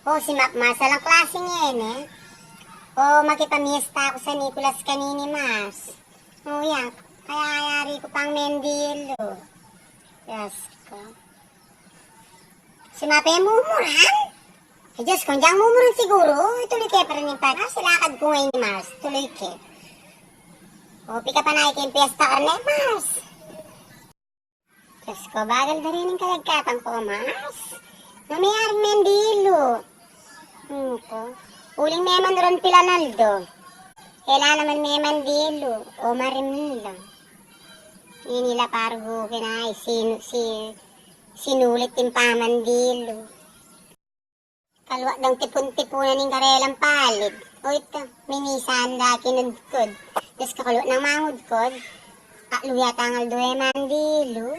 O, si Mac Marcel ang klase ngayon eh. O, makipamiesta ako sa Nicolas kanini, Mars. O, yan. Kaya ayari ko pang mendilo. Yes ko. Si Mape mumuran? Eh, Diyos ko, hindi ang mumuran siguro. Tuloy kayo pa rin yung para. Silakad ko ngayon ni Mars. Tuloy kayo. O, pika pa na yung piyesta ka rin, Mars. Diyos ko, bagal na rin yung kalagkatang ko, Mars. Namayaring mendilo. Ko. Uling meman ron pilanaldo. Kailan naman meman dilo. O marimin lang. Inila pargo kinay. Sinulit yung pamandilo. Kalwa dang tipon-tipunan ng karelang palid. O ito, minisan da kinudkod. Tapos kakalwa ng mangudkod. Kaluya tangal doy mandilo.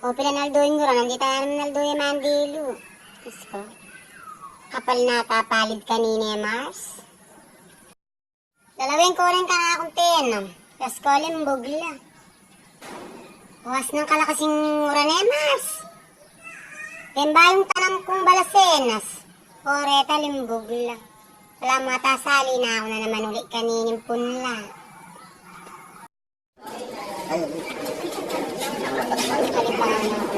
O pilanaldoin ko ron. Nandito naman naldoy mandilo. Tapos ko. Kapal na tapalid kanina, Mars. Dalawin ko rin ka na akong tenam. Kas ko limbugla. Huwas ng kalakasing mura na, Mars. Temba yung tanam kong balasenas. Oreta limbugla. Wala mga tasali na ako na naman ulit kanining punla. Kalipangan ako.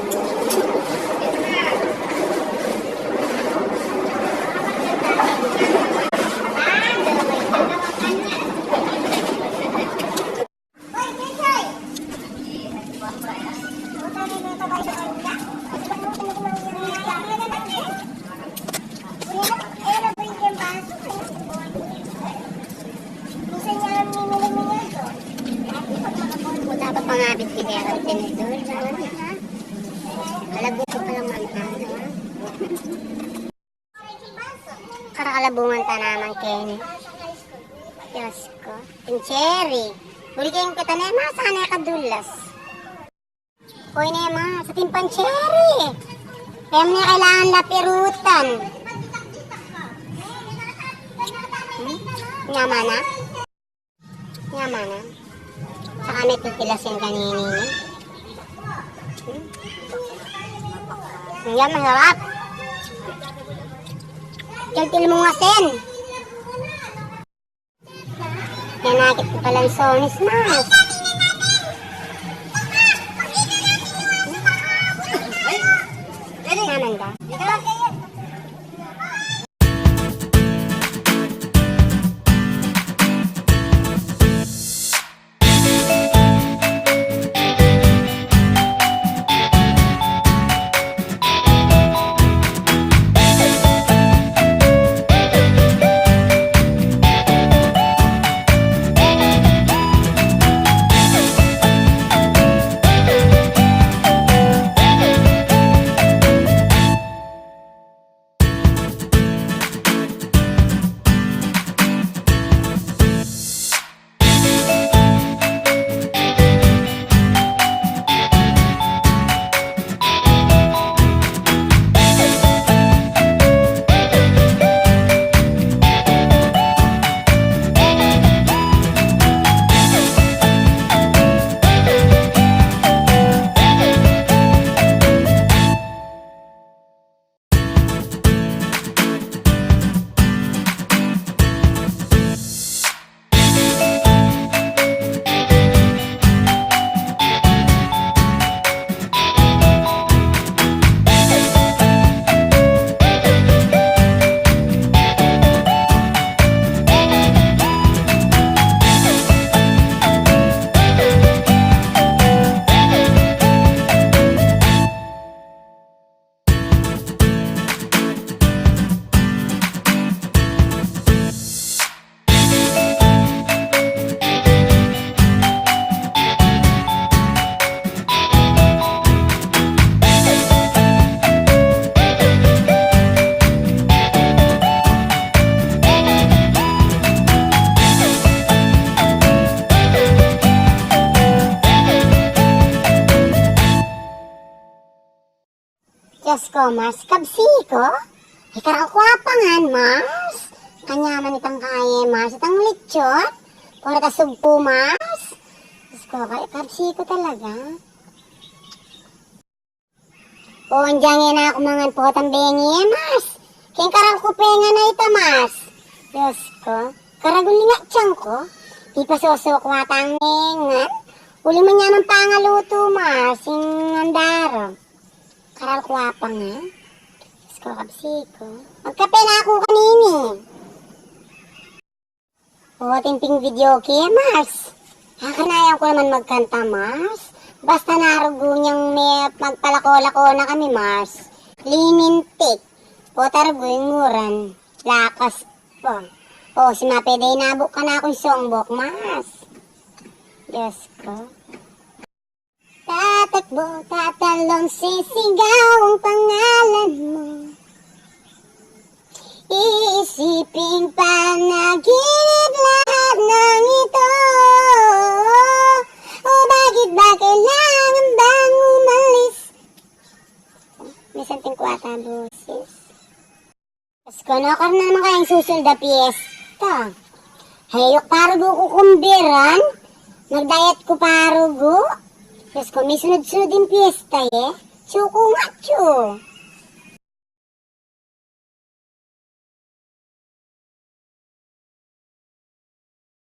Dapat pangabit kita ya kalau tinidor, ha? Kalabot ko palang mantan, ha? Karakalabungan ta naman, Kenny. Diyos ko. Pincheri. Huli kayong kita na, ma, sana kadulas. Hoy na, ma, sa timpancheri. Kaya mo na kailangan lapirutan. Nyama na? Nyama na? Saka may pipilasin kanini. Yan, masarap. Kiltil mo nga sen. Yan nakit ko palang sonis, Mars. Naman ka? Diyos ko, Mars, kabsiko. Ikarakwapa Mars. Kanyaman itang kaya, Mars. Itang lechot. Para kasugpo, Mars. Diyos ko, kabsiko talaga. O, andyan yan ako mga potang bengi, Mars. Kaya karang kupenga na ita, Mars. Diyos ko. Karaguli nga tiyang ko. Di pa sosok watangingan. Uli man niya ng pangaluto, Mars. Yung andaro. Karal kuwapa nga. Diyos ko, kapsiko. Magkape na ako kanini. O, timping video kaya, Mars. Kakanayan ko naman magkanta, Mars. Basta narugo niyang may magpalako-lako na kami, Mars. Linintik. O, tarugo yung nguran. Lakas po. O, si Mapeday nabuk ka na akong songbok, Mars. Diyos ko. Tatakbo, tatalong, sisigaw ang pangalan mo. Iisipin panaginip lahat ng ito. O bakit ba kailangan bang umalis? May santing kwata ang busis. Tapos kunokar na naman kayang susunod na piyesta. Hayok parugo ko kumbiran. Nagdayat ko parugo. Tapos kung may sunod-sunod yung piyesta eh. Chuko nga chu.